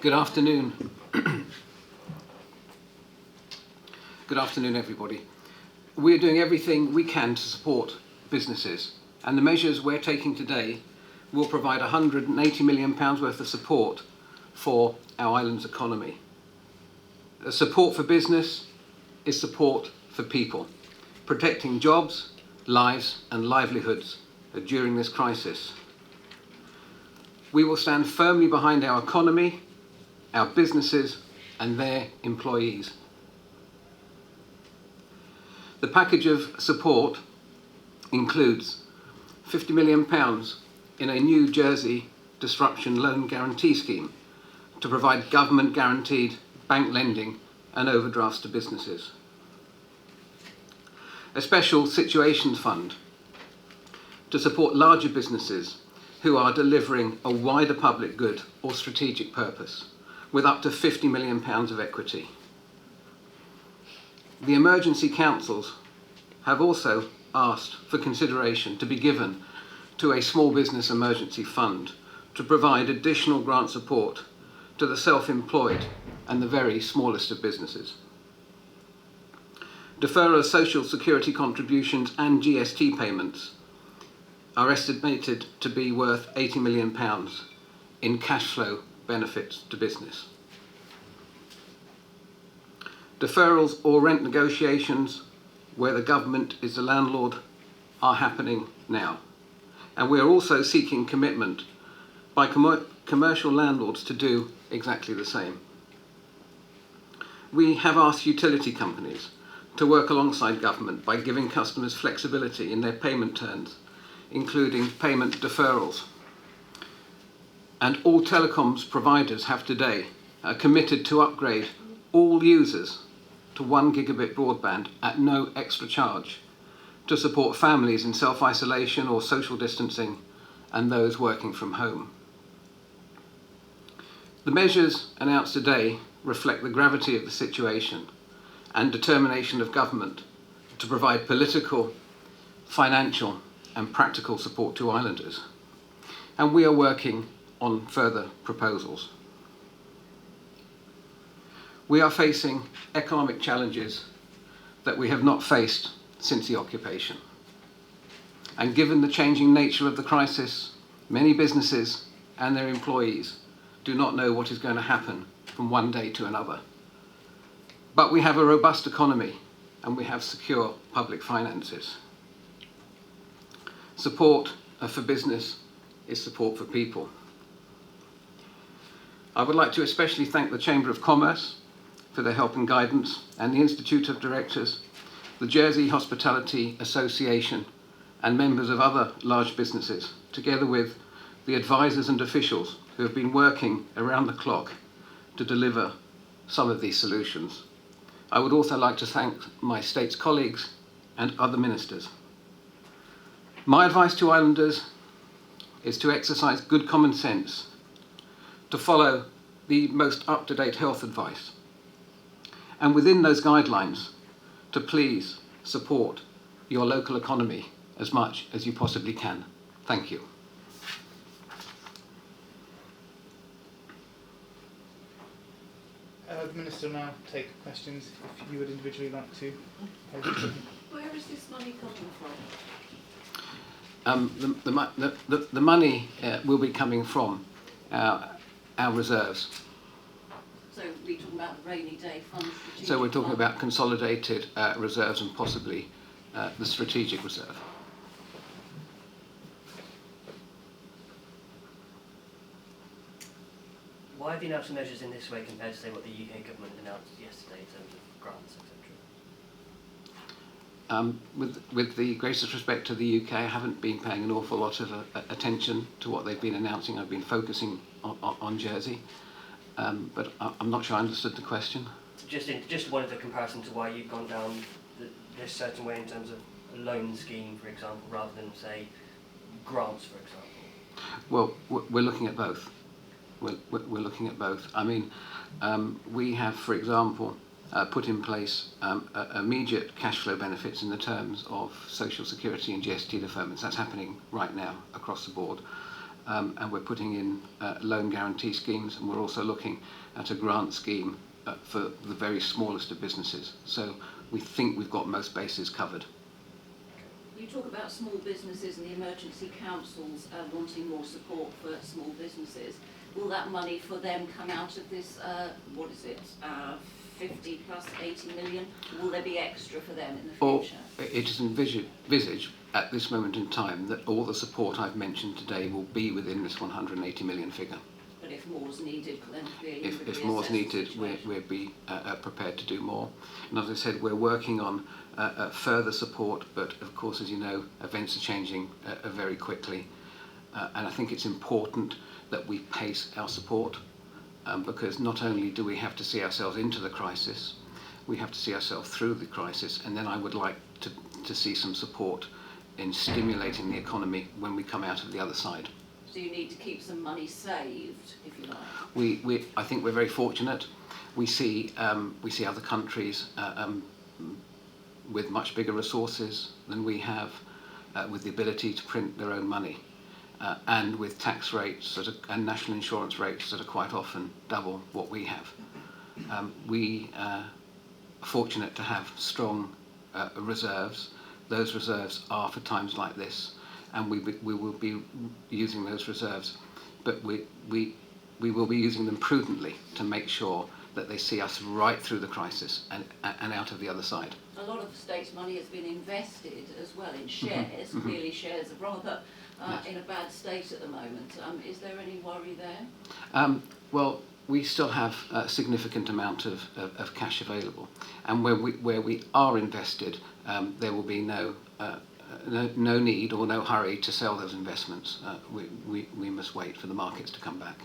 Good afternoon. Good afternoon, everybody. We're doing everything we can to support businesses, and the measures we're taking today will provide £180 million worth of support for our island's economy. Support for business is support for people, protecting jobs, lives and livelihoods during this crisis. We will stand firmly behind our economy, our businesses and their employees. The package of support includes £50 million in a New Jersey disruption loan guarantee scheme to provide government guaranteed bank lending and overdrafts to businesses. A special situations fund to support larger businesses who are delivering a wider public good or strategic purpose, with up to £50 million of equity. The emergency councils have also asked for consideration to be given to a small business emergency fund to provide additional grant support to the self-employed and the very smallest of businesses. Deferral of social security contributions and GST payments are estimated to be worth £80 million in cash flow benefits to business. Deferrals or rent negotiations where the government is the landlord are happening now. And we are also seeking commitment by commercial landlords to do exactly the same. We have asked utility companies to work alongside government by giving customers flexibility in their payment terms, including payment deferrals. And all telecoms providers have today committed to upgrade all users to 1 gigabit broadband at no extra charge to support families in self-isolation or social distancing and those working from home. The measures announced today reflect the gravity of the situation and determination of government to provide political, financial and practical support to islanders. And we are working on further proposals. We are facing economic challenges that we have not faced since the occupation. And given the changing nature of the crisis, many businesses and their employees do not know what is going to happen from one day to another. But we have a robust economy and we have secure public finances. Support for business is support for people. I would like to especially thank the Chamber of Commerce for their help and guidance, and the Institute of Directors, the Jersey Hospitality Association, and members of other large businesses, together with the advisors and officials who have been working around the clock to deliver some of these solutions. I would also like to thank my state's colleagues and other ministers. My advice to islanders is to exercise good common sense, to follow the most up-to-date health advice, and within those guidelines, to please support your local economy as much as you possibly can. Thank you. The Minister will now take questions if you would individually like to. Where is this money coming from? The money will be coming from our reserves. So we're talking about the rainy day fund? So we're talking about consolidated reserves and possibly the strategic reserve. Why have you announced measures in this way compared to, say, what the UK government announced yesterday in terms of grants, etc.? With the greatest respect to the UK, I haven't been paying an awful lot of attention to what they've been announcing. I've been focusing on Jersey, but I'm not sure I understood the question. Just wanted a comparison to why you've gone down this certain way in terms of a loan scheme, for example, rather than, say, grants, for example. Well, we're looking at both. We're looking at both. I mean, we have, for example, put in place immediate cash flow benefits in the terms of social security and GST deferments. That's happening right now across the board. and we're putting in loan guarantee schemes, and we're also looking at a grant scheme for the very smallest of businesses. So we think we've got most bases covered. You talk about small businesses and the emergency councils wanting more support for small businesses. Will that money for them come out of this, 50 plus 80 million? Will there be extra for them in the future? Or it is envisaged at this moment in time that all the support I've mentioned today will be within this 180 million figure. But if more's needed, then clearly If more's needed, we'll be prepared to do more. And as I said, we're working on further support, but of course, as you know, events are changing very quickly. And I think it's important that we pace our support, because not only do we have to see ourselves into the crisis, we have to see ourselves through the crisis, and then I would like to see some support in stimulating the economy when we come out of the other side. So you need to keep some money saved, if you like. I think we're very fortunate. We see other countries with much bigger resources than we have, with the ability to print their own money, and with tax rates and national insurance rates that are quite often double what we have. We are fortunate to have strong reserves. Those reserves are for times like this, and we will be using those reserves, but we will be using them prudently to make sure that they see us right through the crisis and out of the other side. A lot of state money has been invested as well in shares. Clearly shares are rather in a bad state at the moment. Is there any worry there? Well, we still have a significant amount of cash available, and where we are invested, there will be no need or no hurry to sell those investments. We must wait for the markets to come back.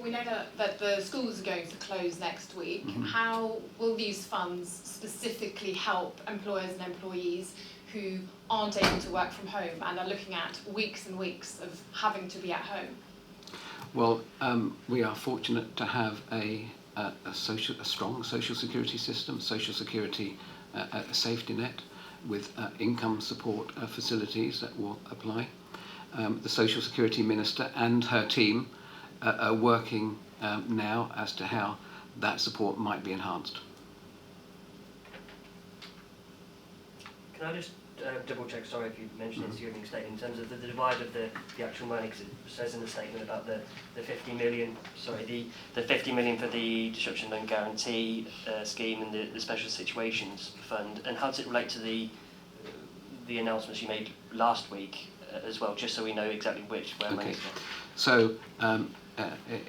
We know that the schools are going to close next week. How will these funds specifically help employers and employees who aren't able to work from home and are looking at weeks and weeks of having to be at home? Well, we are fortunate to have a strong social security system, social security a safety net with income support facilities that will apply. The Social Security Minister and her team are working now as to how that support might be enhanced. Can I just double check, sorry if you mentioned it in your opening statement, in terms of the divide of the actual money, because it says in the statement about the 50 million, the 50 million for the disruption loan guarantee scheme and the special situations fund, and how does it relate to the announcements you made last week as well, just so we know exactly where money's going? So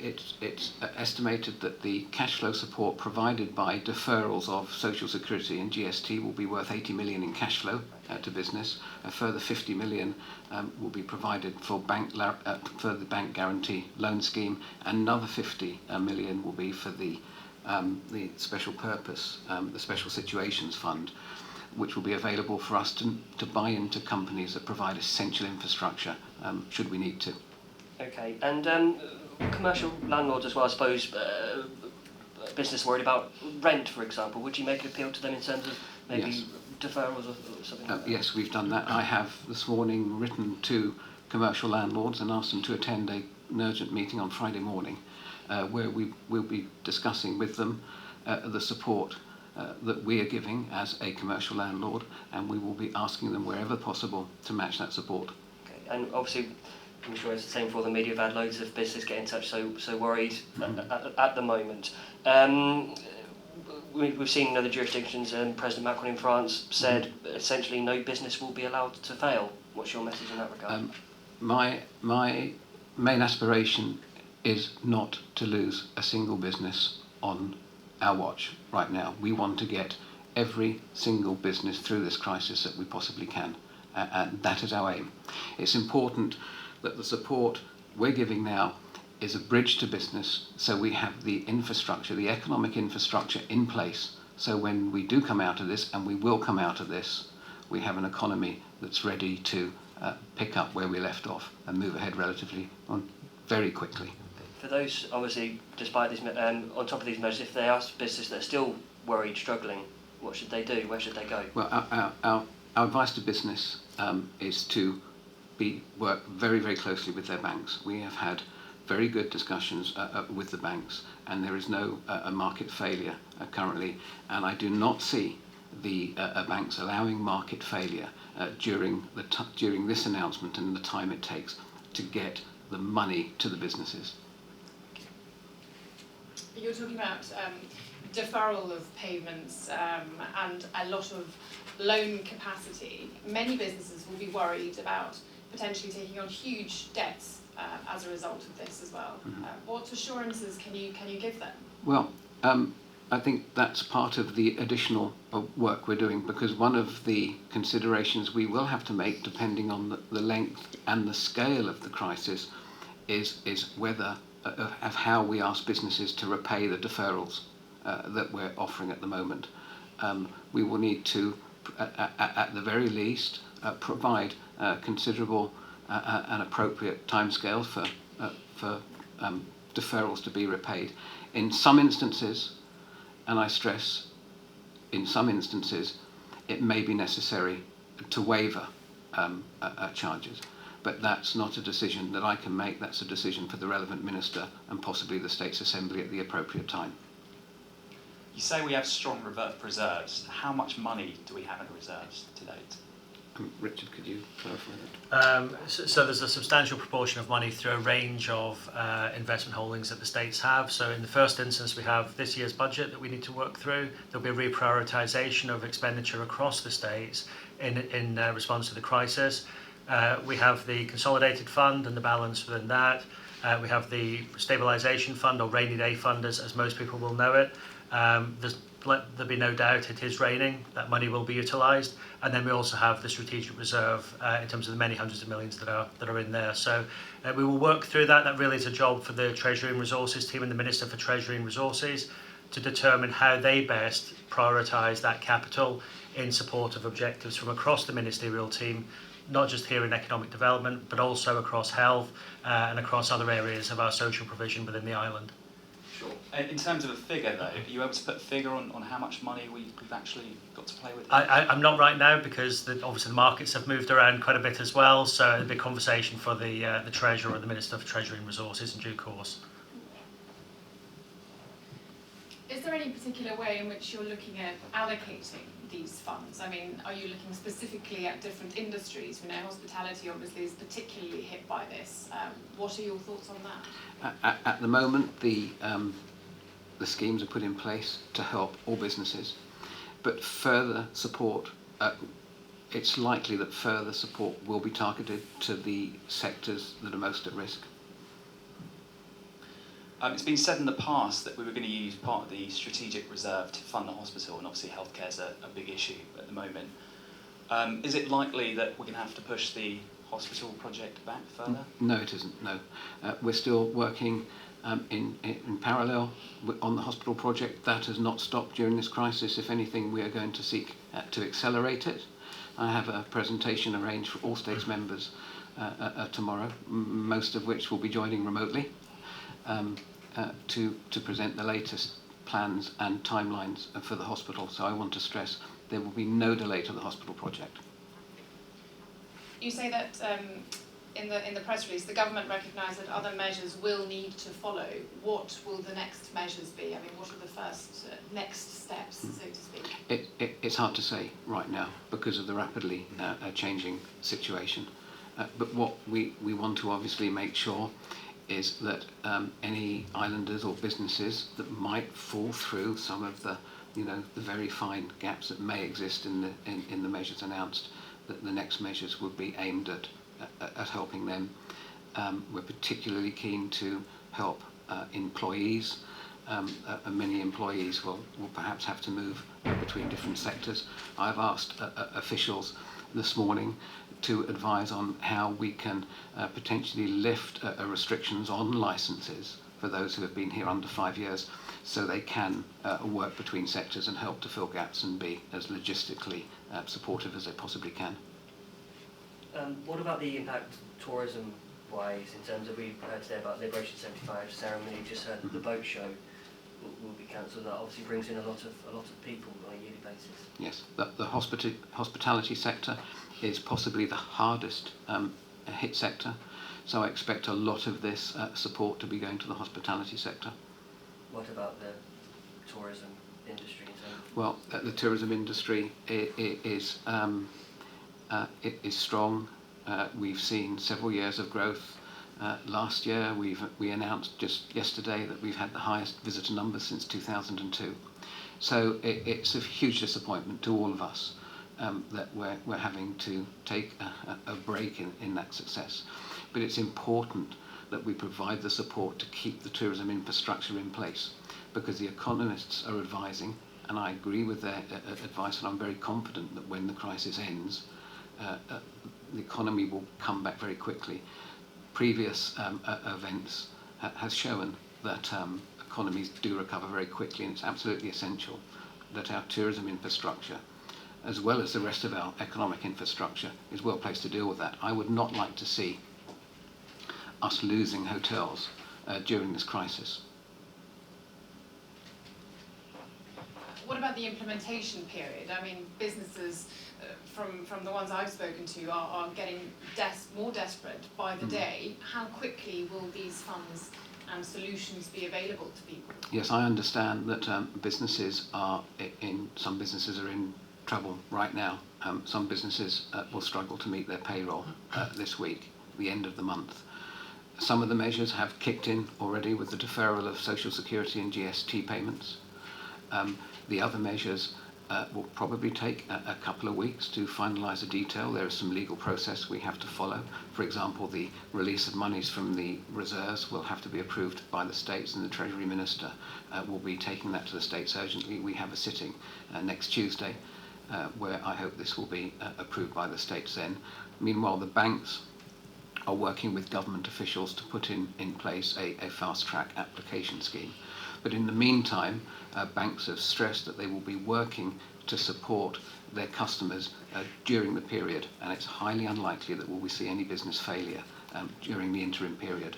it's estimated that the cash flow support provided by deferrals of Social Security and GST will be worth 80 million in cash flow to business. A further 50 million will be provided for the bank guarantee loan scheme, and another 50 million will be for the special purpose, the special situations fund, which will be available for us to buy into companies that provide essential infrastructure should we need to. Okay, and commercial landlords as well, I suppose, business worried about rent, for example. Would you make an appeal to them in terms of maybe deferrals or something like that? Yes, we've done that. I have this morning written to commercial landlords and asked them to attend an urgent meeting on Friday morning where we will be discussing with them the support that we are giving as a commercial landlord, and we will be asking them wherever possible to match that support. Okay, and obviously I'm sure it's the same for all the media. We've had loads of businesses get in touch, so worried at the moment. We've seen in other jurisdictions, President Macron in France said essentially no business will be allowed to fail. What's your message in that regard? My main aspiration is not to lose a single business on our watch right now. We want to get every single business through this crisis that we possibly can, and that is our aim. It's important that the support we're giving now is a bridge to business, so we have the infrastructure, the economic infrastructure in place, so when we do come out of this, and we will come out of this, we have an economy that's ready to pick up where we left off and move ahead very quickly. For those, obviously, despite this, on top of these measures, if they are businesses that are still worried, struggling, what should they do? Where should they go? Well, our advice to business is to work very, very closely with their banks. We have had very good discussions with the banks, and there is no market failure currently, and I do not see the banks allowing market failure during this announcement and the time it takes to get the money to the businesses. You're talking about deferral of payments and a lot of loan capacity. Many businesses will be worried about potentially taking on huge debts as a result of this as well. Mm-hmm. What assurances can you give them? Well, I think that's part of the additional work we're doing, because one of the considerations we will have to make, depending on the length and the scale of the crisis, is whether of how we ask businesses to repay the deferrals that we're offering at the moment. We will need to, at the very least, provide considerable and appropriate timescale for deferrals to be repaid. In some instances, and I stress, in some instances, it may be necessary to waiver charges. But that's not a decision that I can make. That's a decision for the relevant minister and possibly the State's Assembly at the appropriate time. You say we have strong reserves. How much money do we have in the reserves to date? Richard, could you clarify that? So there's a substantial proportion of money through a range of investment holdings that the states have. So in the first instance, we have this year's budget that we need to work through. There'll be a reprioritisation of expenditure across the states in response to the crisis. We have the consolidated fund and the balance within that. We have the stabilisation fund, or rainy day fund, as most people will know it. There'll be no doubt it is raining. That money will be utilised. And then we also have the strategic reserve in terms of the many hundreds of millions that are in there. So we will work through that. That really is a job for the Treasury and Resources team and the Minister for Treasury and Resources to determine how they best prioritise that capital in support of objectives from across the ministerial team, not just here in economic development, but also across health and across other areas of our social provision within the island. Sure. In terms of a figure, though, are you able to put a figure on how much money we've actually got to play with? I'm not right now, because obviously the markets have moved around quite a bit as well, so it'll be a conversation for the Treasurer or the Minister for Treasury and Resources in due course. Is there any particular way in which you're looking at allocating these funds? I mean, are you looking specifically at different industries? You know, hospitality obviously is particularly hit by this. What are your thoughts on that? At the moment, the schemes are put in place to help all businesses, but further support, it's likely that further support will be targeted to the sectors that are most at risk. It's been said in the past that we were going to use part of the strategic reserve to fund the hospital, and obviously healthcare is a big issue at the moment. Is it likely that we're going to have to push the hospital project back further? No, it isn't, no. We're still working in parallel on the hospital project. That has not stopped during this crisis. If anything, we are going to seek to accelerate it. I have a presentation arranged for all States members tomorrow, most of which will be joining remotely. To present the latest plans and timelines for the hospital. So I want to stress there will be no delay to the hospital project. You say that in the press release, the government recognised that other measures will need to follow. What will the next measures be? I mean, what are the first next steps, so to speak? It's hard to say right now because of the rapidly changing situation. But what we want to obviously make sure is that any islanders or businesses that might fall through some of the very fine gaps that may exist in the measures announced, that the next measures would be aimed at helping them. We're particularly keen to help employees. Many employees will perhaps have to move between different sectors. I've asked officials this morning to advise on how we can potentially lift restrictions on licences for those who have been here under 5 years, so they can work between sectors and help to fill gaps and be as logistically supportive as they possibly can. What about the impact tourism-wise, in terms of, we heard today about Liberation 75 ceremony, just heard that the boat show will be cancelled. That obviously brings in a lot of people on a yearly basis. Yes, the hospitality sector is possibly the hardest hit sector. So I expect a lot of this support to be going to the hospitality sector. What about the tourism industry in terms of... Well, the tourism industry is strong. We've seen several years of growth. Last year, we announced just yesterday that we've had the highest visitor numbers since 2002. So it's a huge disappointment to all of us that we're having to take a break in that success. But it's important that we provide the support to keep the tourism infrastructure in place, because the economists are advising, and I agree with their advice, and I'm very confident that when the crisis ends, the economy will come back very quickly. Previous events has shown that economies do recover very quickly, and it's absolutely essential that our tourism infrastructure, as well as the rest of our economic infrastructure, is well placed to deal with that. I would not like to see us losing hotels during this crisis. What about the implementation period? I mean, businesses, from the ones I've spoken to, are getting more desperate by the day. How quickly will these funds and solutions be available to people? Yes, I understand that some businesses are in trouble right now. Some businesses will struggle to meet their payroll this week, the end of the month. Some of the measures have kicked in already with the deferral of Social Security and GST payments. The other measures will probably take a couple of weeks to finalise the detail. There is some legal process we have to follow. For example, the release of monies from the reserves will have to be approved by the states, and the Treasury Minister will be taking that to the states urgently. We have a sitting next Tuesday where I hope this will be approved by the states then. Meanwhile, the banks are working with government officials to put in place a fast-track application scheme. But in the meantime, banks have stressed that they will be working to support their customers during the period, and it's highly unlikely that we will see any business failure during the interim period.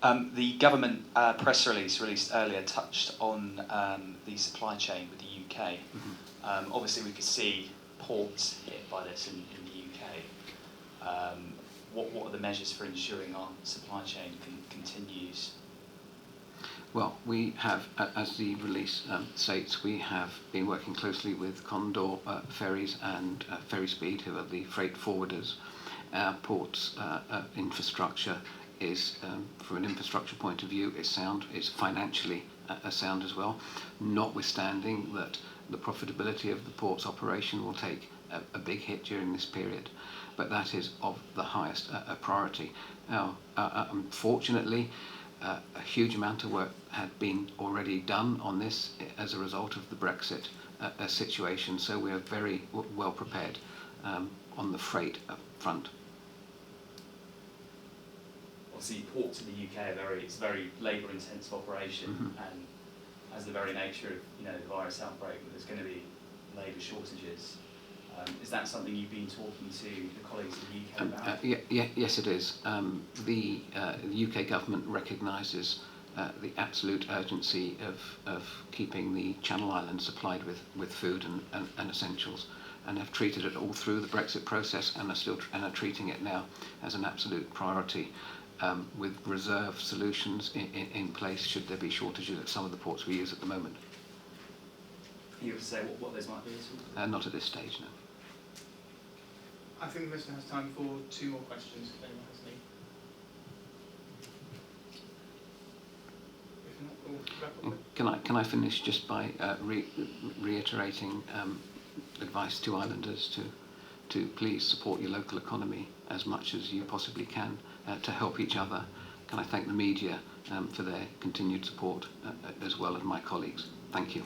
The government press release released earlier touched on the supply chain with the UK. Obviously, we could see ports hit by this in the UK. What are the measures for ensuring our supply chain continues? Well, we have, as the release states, we have been working closely with Condor Ferries and Ferry Speed, who are the freight forwarders. Our ports infrastructure is, from an infrastructure point of view, is sound. It's financially sound as well, notwithstanding that the profitability of the port's operation will take a big hit during this period. But that is of the highest priority. Now, unfortunately, a huge amount of work had been already done on this as a result of the Brexit situation, so we are very well prepared on the freight front. Obviously, ports in the UK it's a very labour-intensive operation, and as the very nature of the virus outbreak, there's going to be labour shortages. Is that something you've been talking to the colleagues in the UK about? Yes, it is. The UK government recognises the absolute urgency of keeping the Channel Islands supplied with food and essentials, and have treated it all through the Brexit process, and are treating it now as an absolute priority, with reserve solutions in place should there be shortages at some of the ports we use at the moment. Can you able to say what those might be at all? Not at this stage, no. I think the listener has time for 2 more questions, if anyone has any. If not, we'll wrap up. Can I finish just by reiterating advice to islanders to please support your local economy as much as you possibly can to help each other. Can I thank the media for their continued support as well as my colleagues. Thank you.